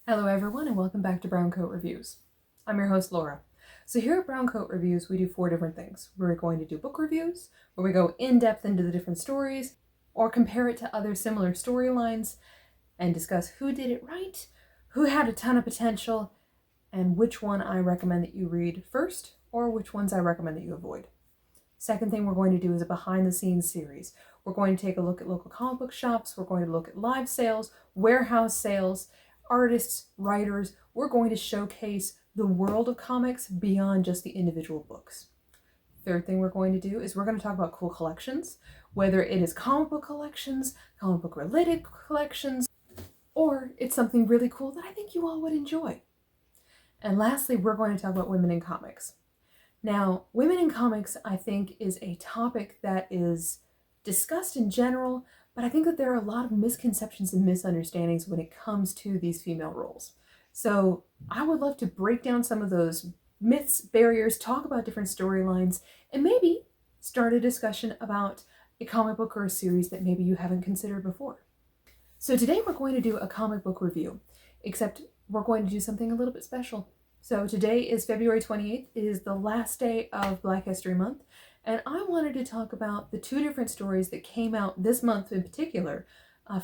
Hello everyone and welcome back to Brown Coat Reviews. I'm your host Laura. So here at Brown Coat Reviews we do 4 different things. We're going to do book reviews, where we go in depth into the different stories, or compare it to other similar storylines, and discuss who did it right, who had a ton of potential, and which one I recommend that you read first, or which ones I recommend that you avoid. Second thing we're going to do is a behind the scenes series. We're going to take a look at local comic book shops, we're going to look at live sales, warehouse sales, artists, writers. We're going to showcase the world of comics beyond just the individual books. Third thing we're going to do is we're going to talk about cool collections, whether it is comic book collections, comic book related collections, or it's something really cool that I think you all would enjoy. And lastly, we're going to talk about women in comics. Now, women in comics, I think, is a topic that is discussed in general, but I think that there are a lot of misconceptions and misunderstandings when it comes to these female roles. So I would love to break down some of those myths, barriers, talk about different storylines, and maybe start a discussion about a comic book or a series that maybe you haven't considered before. So today we're going to do a comic book review, except we're going to do something a little bit special. So today is February 28th. It is the last day of Black History Month. And I wanted to talk about the 2 different stories that came out this month in particular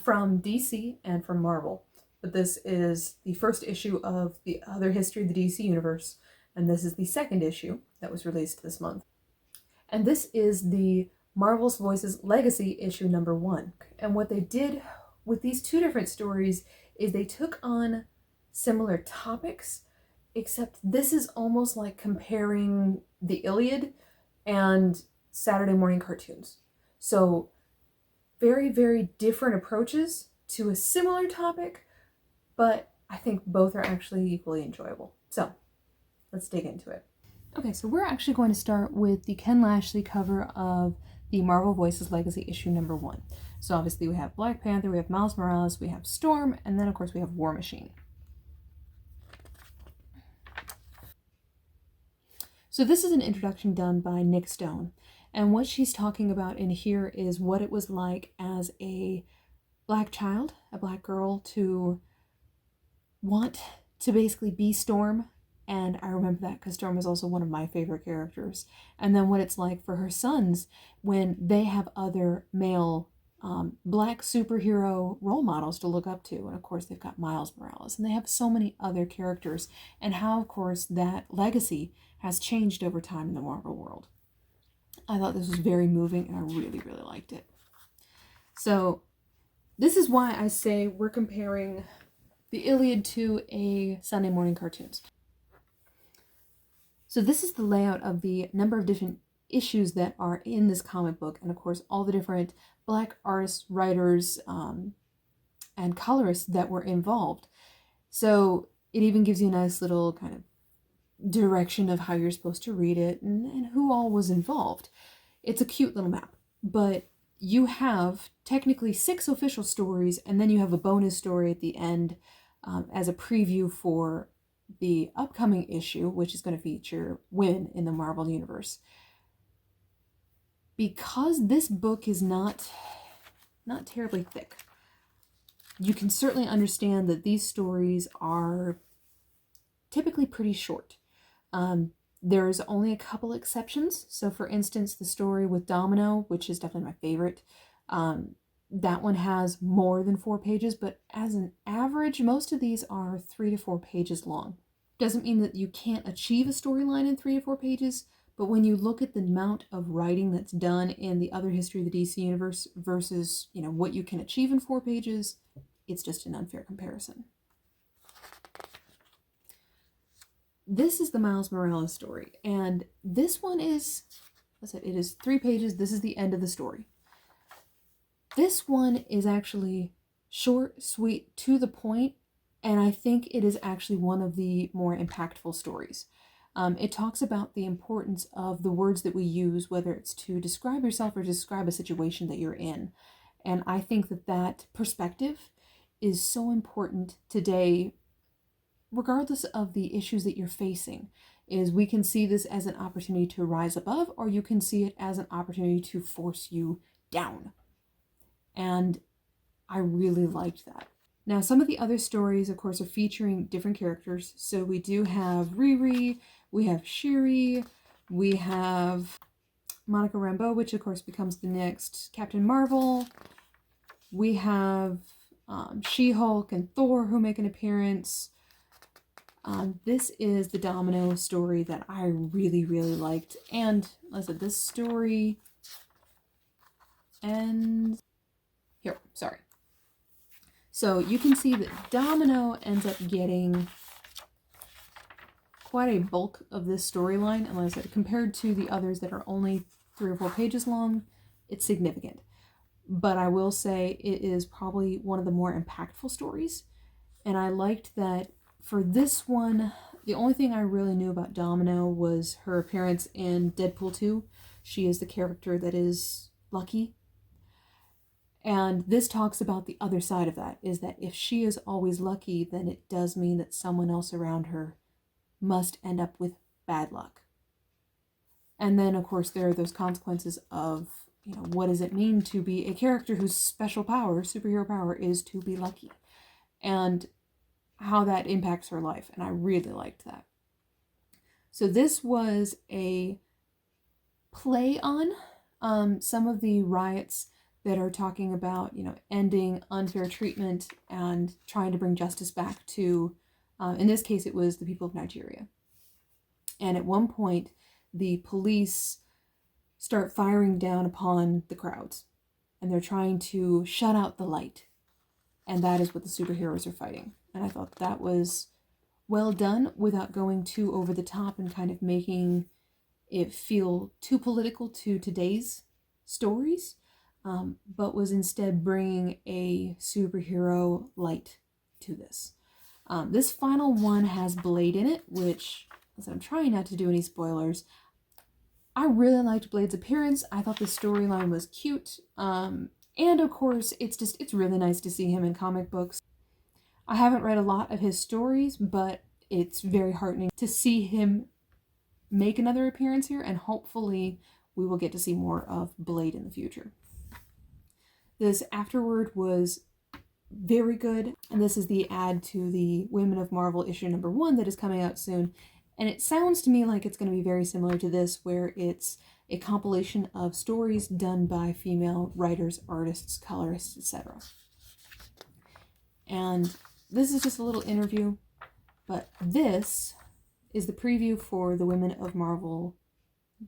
from DC and from Marvel. But this is the first issue of the other history of the DC universe, and this is the second issue that was released this month. And this is the Marvel's Voices Legacy issue number 1. And what they did with these 2 different stories is they took on similar topics, except this is almost like comparing the Iliad and Saturday morning cartoons. So very, very different approaches to a similar topic, but I think both are actually equally enjoyable. So let's dig into it. Okay, so we're actually going to start with the Ken Lashley cover of the Marvel Voices Legacy issue number 1. So obviously we have Black Panther, we have Miles Morales, we have Storm, and then of course we have War Machine. So this is an introduction done by Nick Stone, and what she's talking about in here is what it was like as a Black child, a Black girl, to want to basically be Storm, and I remember that because Storm is also one of my favorite characters, and then what it's like for her sons when they have other male Black superhero role models to look up to, and of course they've got Miles Morales, and they have so many other characters, and how of course that legacy has changed over time in the Marvel world. I thought this was very moving and I really, really liked it. So this is why I say we're comparing the Iliad to a Sunday morning cartoons. So this is the layout of the number of different issues that are in this comic book, and of course all the different Black artists, writers, and colorists that were involved. So it even gives you a nice little kind of direction of how you're supposed to read it and who all was involved. It's a cute little map, but you have technically 6 official stories, and then you have a bonus story at the end as a preview for the upcoming issue, which is going to feature women in the Marvel Universe. Because this book is not terribly thick, you can certainly understand that these stories are typically pretty short. There's only a couple exceptions. So for instance, the story with Domino, which is definitely my favorite, that one has more than 4 pages, but as an average, most of these are 3 to 4 pages long. Doesn't mean that you can't achieve a storyline in 3 to 4 pages, but when you look at the amount of writing that's done in the other history of the DC universe versus, what you can achieve in 4 pages, it's just an unfair comparison. This is the Miles Morales story, and this one is, it is 3 pages. This is the end of the story. This one is actually short, sweet, to the point, and I think it is actually one of the more impactful stories. It talks about the importance of the words that we use, whether it's to describe yourself or describe a situation that you're in. And I think that perspective is so important today, regardless of the issues that you're facing. Is we can see this as an opportunity to rise above, or you can see it as an opportunity to force you down. And I really liked that. Now, some of the other stories, of course, are featuring different characters. So we do have Riri, we have Shuri, we have Monica Rambeau, which of course becomes the next Captain Marvel. We have She-Hulk and Thor who make an appearance. This is the Domino story that I really, really liked. And like I said, this story ends here. Sorry. So you can see that Domino ends up getting quite a bulk of this storyline. And like I said, compared to the others that are only 3 or 4 pages long, it's significant. But I will say it is probably one of the more impactful stories. And I liked that for this one, the only thing I really knew about Domino was her appearance in Deadpool 2. She is the character that is lucky. And this talks about the other side of that, is that if she is always lucky, then it does mean that someone else around her must end up with bad luck. And then, of course, there are those consequences of, you know, what does it mean to be a character whose special power, superhero power, is to be lucky? And how that impacts her life. And I really liked that. So this was a play on some of the riots that are talking about, you know, ending unfair treatment and trying to bring justice back to, in this case, it was the people of Nigeria. And at one point, the police start firing down upon the crowds. And they're trying to shut out the light. And that is what the superheroes are fighting. And I thought that was well done without going too over the top and kind of making it feel too political to today's stories, but was instead bringing a superhero light to this. This final one has Blade in it, which, as I'm trying not to do any spoilers, I really liked Blade's appearance. I thought the storyline was cute. And of course, it's really nice to see him in comic books. I haven't read a lot of his stories, but it's very heartening to see him make another appearance here, and hopefully we will get to see more of Blade in the future. This afterword was very good, and this is the ad to the Women of Marvel issue number 1 that is coming out soon. And it sounds to me like it's going to be very similar to this, where it's a compilation of stories done by female writers, artists, colorists, etc. And this is just a little interview, but this is the preview for the Women of Marvel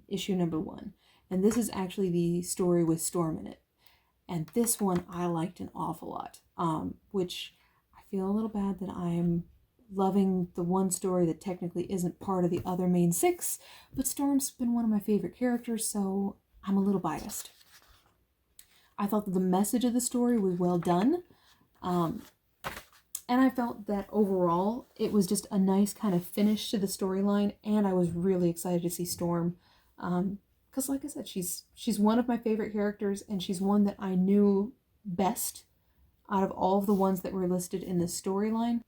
issue number 1. And this is actually the story with Storm in it. And this one I liked an awful lot, which I feel a little bad that I'm loving the one story that technically isn't part of the other main 6, but Storm's been one of my favorite characters, so I'm a little biased. I thought that the message of the story was well done, and I felt that overall it was just a nice kind of finish to the storyline, and I was really excited to see Storm, because like I said, she's one of my favorite characters, and she's one that I knew best out of all of the ones that were listed in this storyline.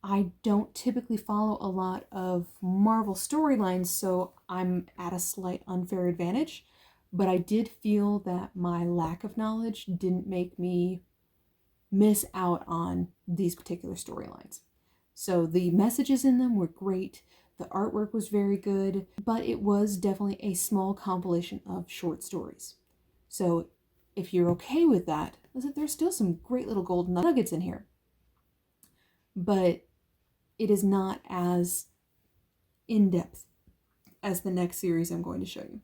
I don't typically follow a lot of Marvel storylines, so I'm at a slight unfair advantage, but I did feel that my lack of knowledge didn't make me miss out on these particular storylines. So the messages in them were great, the artwork was very good, but it was definitely a small compilation of short stories. So if you're okay with that, listen, there's still some great little golden nuggets in here. But it is not as in-depth as the next series I'm going to show you.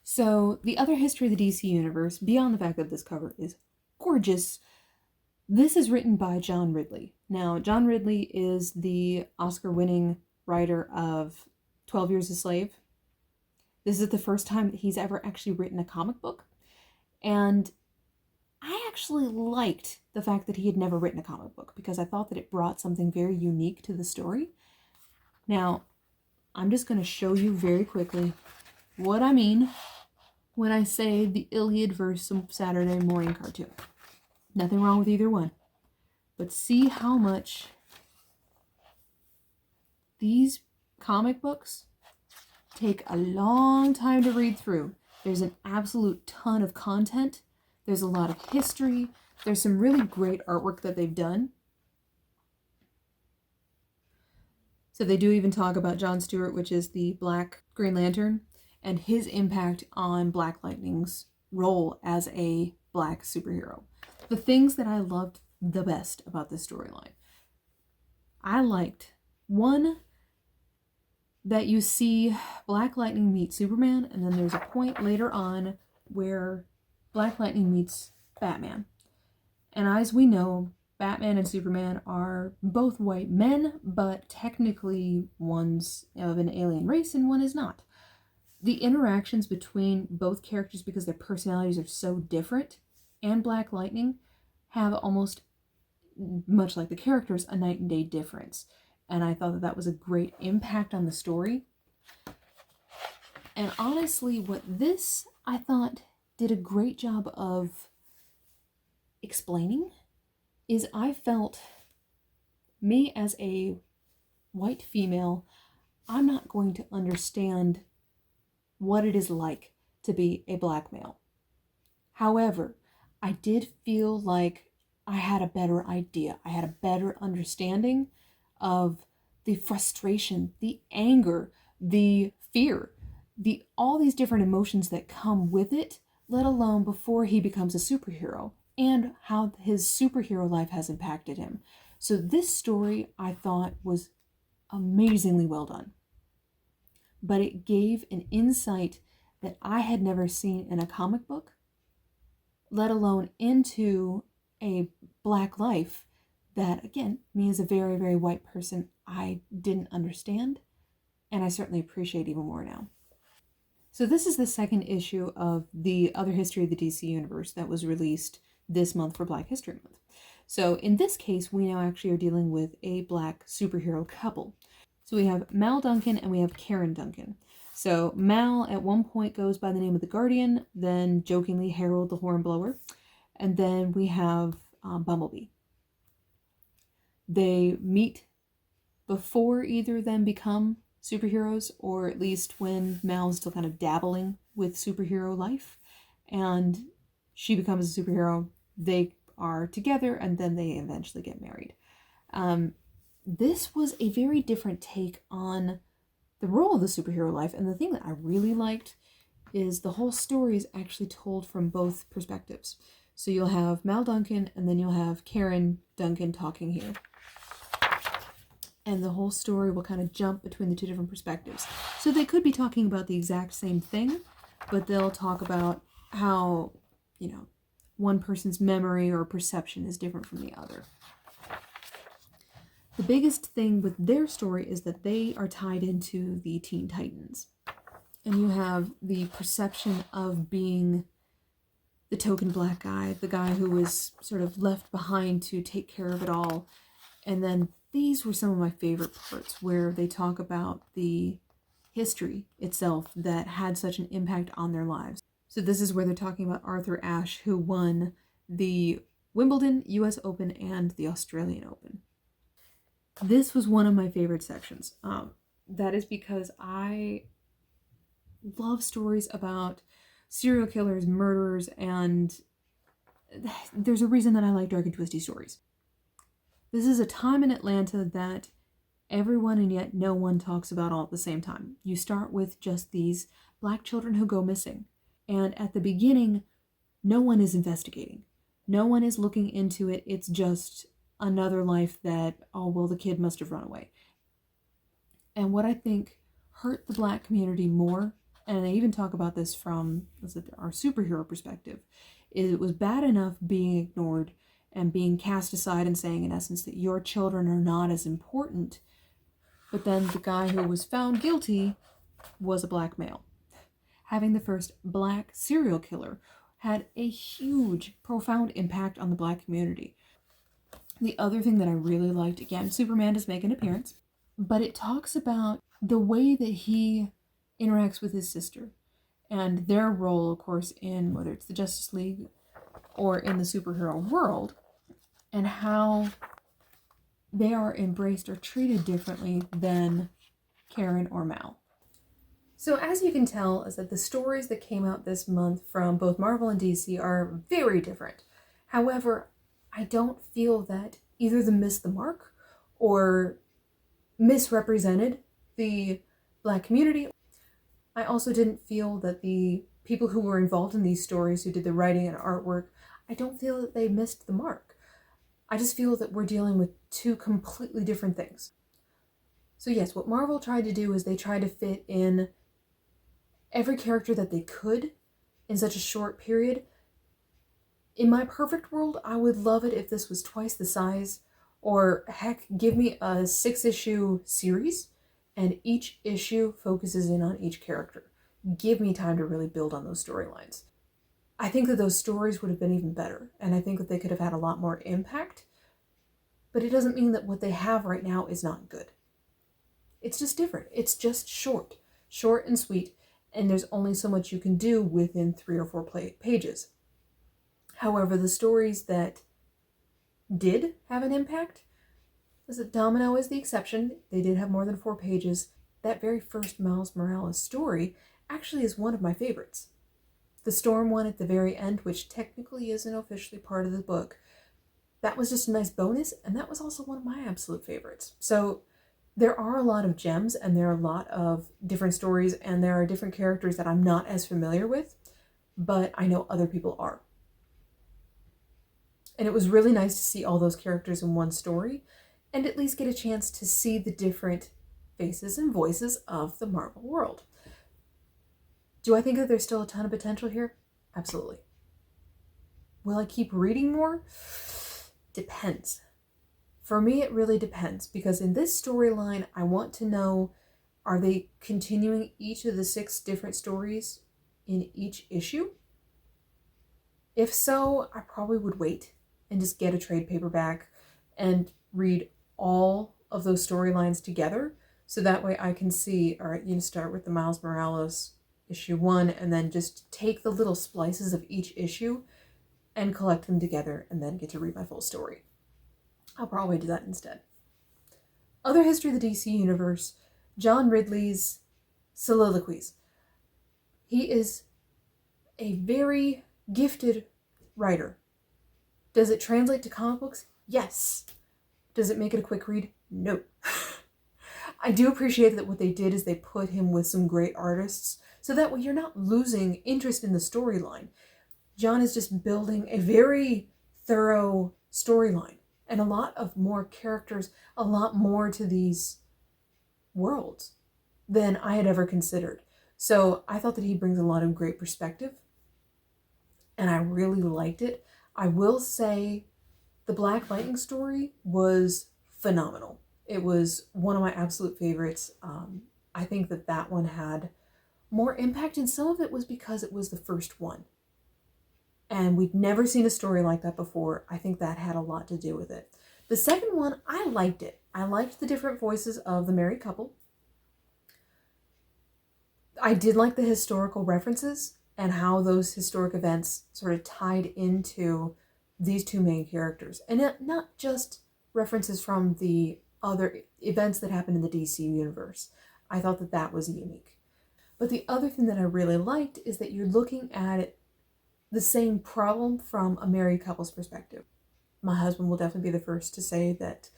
So the other history of the DC Universe, beyond the fact that this cover is gorgeous, this is written by John Ridley. Now, John Ridley is the Oscar-winning writer of 12 Years a Slave. This is the first time that he's ever actually written a comic book. And I actually liked the fact that he had never written a comic book, because I thought that it brought something very unique to the story. Now, I'm just going to show you very quickly what I mean when I say the Iliad versus some Saturday morning cartoon. Nothing wrong with either one. But see how much these comic books take a long time to read through. There's an absolute ton of content. There's a lot of history. There's some really great artwork that they've done. So they do even talk about Jon Stewart, which is the Black Green Lantern, and his impact on Black Lightning's role as a Black superhero. The things that I loved the best about this storyline. I liked, one, that you see Black Lightning meet Superman, and then there's a point later on where Black Lightning meets Batman. And as we know, Batman and Superman are both white men, but technically one's of an alien race and one is not. The interactions between both characters, because their personalities are so different, and Black Lightning have almost, much like the characters, a night and day difference. And I thought that that was a great impact on the story. And honestly, what this, I thought, did a great job of explaining is I felt, me as a white female, I'm not going to understand what it is like to be a Black male. However, I did feel like I had a better idea. I had a better understanding of the frustration, the anger, the fear, all these different emotions that come with it, let alone before he becomes a superhero, and how his superhero life has impacted him. So this story, I thought, was amazingly well done. But it gave an insight that I had never seen in a comic book, let alone into a Black life that, again, me as a very, very white person, I didn't understand, and I certainly appreciate even more now. So this is the second issue of the Other History of the DC Universe that was released this month for Black History Month. So in this case, we now actually are dealing with a Black superhero couple. So we have Mal Duncan and we have Karen Duncan. So Mal at one point goes by the name of the Guardian, then jokingly Harold the Hornblower, and then we have Bumblebee. They meet before either of them become superheroes, or at least when Mal's still kind of dabbling with superhero life, and she becomes a superhero. They are together, and then they eventually get married. This was a very different take on the role of the superhero life, and the thing that I really liked is the whole story is actually told from both perspectives. So you'll have Mal Duncan, and then you'll have Karen Duncan talking here. And the whole story will kind of jump between the two different perspectives. So they could be talking about the exact same thing, but they'll talk about how, one person's memory or perception is different from the other. The biggest thing with their story is that they are tied into the Teen Titans. And you have the perception of being the token Black guy, the guy who was sort of left behind to take care of it all. And then these were some of my favorite parts, where they talk about the history itself that had such an impact on their lives. So this is where they're talking about Arthur Ashe, who won the Wimbledon, US Open, and the Australian Open. This was one of my favorite sections. That is because I love stories about serial killers, murderers, and there's a reason that I like dark and twisty stories. This is a time in Atlanta that everyone and yet no one talks about all at the same time. You start with just these Black children who go missing. And at the beginning, no one is investigating. No one is looking into it. It's just another life that, the kid must have run away. And what I think hurt the Black community more, and they even talk about this from our superhero perspective, is it was bad enough being ignored and being cast aside and saying, in essence, that your children are not as important. But then the guy who was found guilty was a Black male. Having the first Black serial killer had a huge, profound impact on the Black community. The other thing that I really liked, again, Superman does make an appearance, but it talks about the way that he interacts with his sister and their role, of course, in whether it's the Justice League or in the superhero world, and how they are embraced or treated differently than Karen or Mal. So as you can tell, is that the stories that came out this month from both Marvel and DC are very different. However, I don't feel that either of them missed the mark or misrepresented the Black community. I also didn't feel that the people who were involved in these stories, who did the writing and artwork, I don't feel that they missed the mark. I just feel that we're dealing with two completely different things. So yes, what Marvel tried to do is they tried to fit in every character that they could in such a short period. In my perfect world, I would love it if this was twice the size, or heck, give me a 6-issue series and each issue focuses in on each character. Give me time to really build on those storylines. I think that those stories would have been even better, and I think that they could have had a lot more impact, but it doesn't mean that what they have right now is not good. It's just different. It's just short and sweet, and there's only so much you can do within 3 or 4 pages. However, the stories that did have an impact, Domino is the exception. They did have more than 4 pages. That very first Miles Morales story actually is one of my favorites. The Storm one at the very end, which technically isn't officially part of the book, that was just a nice bonus, and that was also one of my absolute favorites. So there are a lot of gems, and there are a lot of different stories, and there are different characters that I'm not as familiar with, but I know other people are. And it was really nice to see all those characters in one story, and at least get a chance to see the different faces and voices of the Marvel world. Do I think that there's still a ton of potential here? Absolutely. Will I keep reading more? Depends. For me, it really depends, because in this storyline, I want to know, are they continuing each of the 6 different stories in each issue? If so, I probably would wait and just get a trade paperback and read all of those storylines together, so that way I can see, all right, you start with the Miles Morales issue 1, and then just take the little splices of each issue and collect them together, and then get to read my full story. I'll probably do that instead. Other history of the DC Universe, John Ridley's soliloquies. He is a very gifted writer. Does it translate to comic books? Yes. Does it make it a quick read? No. I do appreciate that what they did is they put him with some great artists, so that way you're not losing interest in the storyline. John is just building a very thorough storyline, and a lot of more characters, a lot more to these worlds than I had ever considered. So I thought that he brings a lot of great perspective, and I really liked it. I will say the Black Lightning story was phenomenal. It was one of my absolute favorites. I think that that one had more impact, and some of it was because it was the first one. And we'd never seen a story like that before. I think that had a lot to do with it. The second one, I liked it. I liked the different voices of the married couple. I did like the historical references and how those historic events sort of tied into these 2 main characters. And not just references from the other events that happened in the DC universe. I thought that that was unique. But the other thing that I really liked is that you're looking at it, the same problem from a married couple's perspective. My husband will definitely be the first to say that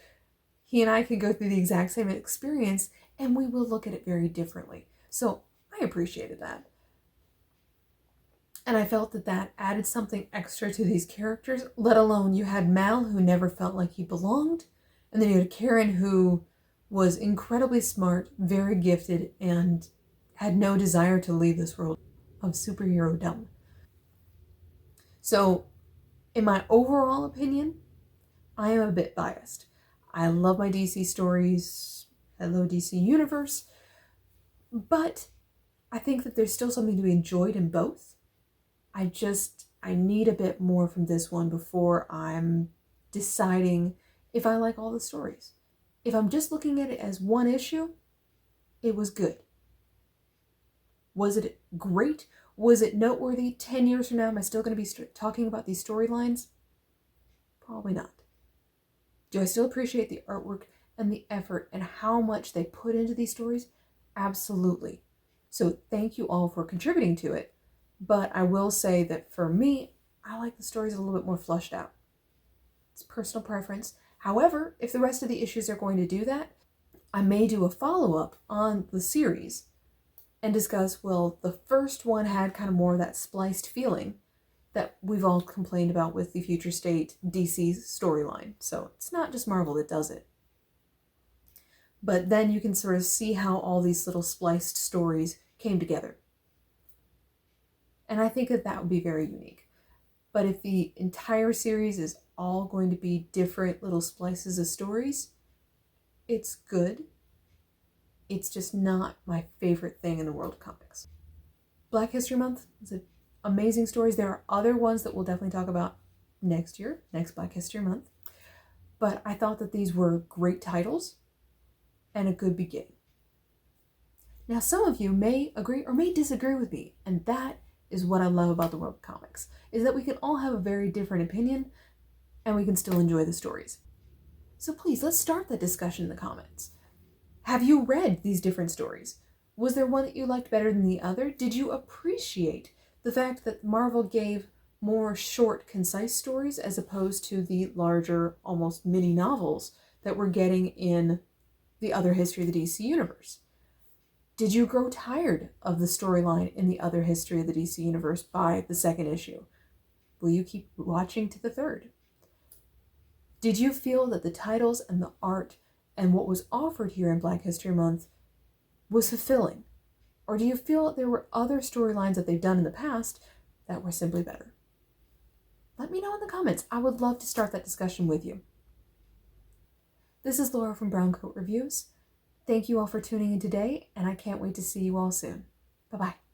he and I could go through the exact same experience and we will look at it very differently. So I appreciated that. And I felt that that added something extra to these characters, let alone you had Mal, who never felt like he belonged, and then you had Karen, who was incredibly smart, very gifted, and had no desire to leave this world of superhero-dom. So, in my overall opinion, I am a bit biased. I love my DC stories, hello DC Universe, but I think that there's still something to be enjoyed in both. I need a bit more from this one before I'm deciding if I like all the stories. If I'm just looking at it as one issue, it was good. Was it great? Was it noteworthy? 10 years from now, am I still going to be talking about these storylines? Probably not. Do I still appreciate the artwork and the effort and how much they put into these stories? Absolutely. So thank you all for contributing to it. But I will say that for me, I like the stories a little bit more fleshed out. It's personal preference. However, if the rest of the issues are going to do that, I may do a follow-up on the series and discuss, well, the first one had kind of more of that spliced feeling that we've all complained about with the Future State DC storyline. So it's not just Marvel that does it. But then you can sort of see how all these little spliced stories came together. And I think that would be very unique. But if the entire series is all going to be different little splices of stories, it's good. It's just not my favorite thing in the world of comics. Black History Month is amazing stories. There are other ones that we'll definitely talk about next Black History Month. But I thought that these were great titles and a good beginning. Now, some of you may agree or may disagree with me, and that is what I love about the world of comics, is that we can all have a very different opinion and we can still enjoy the stories. So please, let's start the discussion in the comments. Have you read these different stories? Was there one that you liked better than the other? Did you appreciate the fact that Marvel gave more short, concise stories as opposed to the larger, almost mini novels that we're getting in the other history of the DC universe? Did you grow tired of the storyline in the other history of the DC universe by the second issue? Will you keep watching to the third? Did you feel that the titles and the art and what was offered here in Black History Month was fulfilling? Or do you feel that there were other storylines that they've done in the past that were simply better? Let me know in the comments. I would love to start that discussion with you. This is Laura from Brown Coat Reviews. Thank you all for tuning in today, and I can't wait to see you all soon. Bye-bye.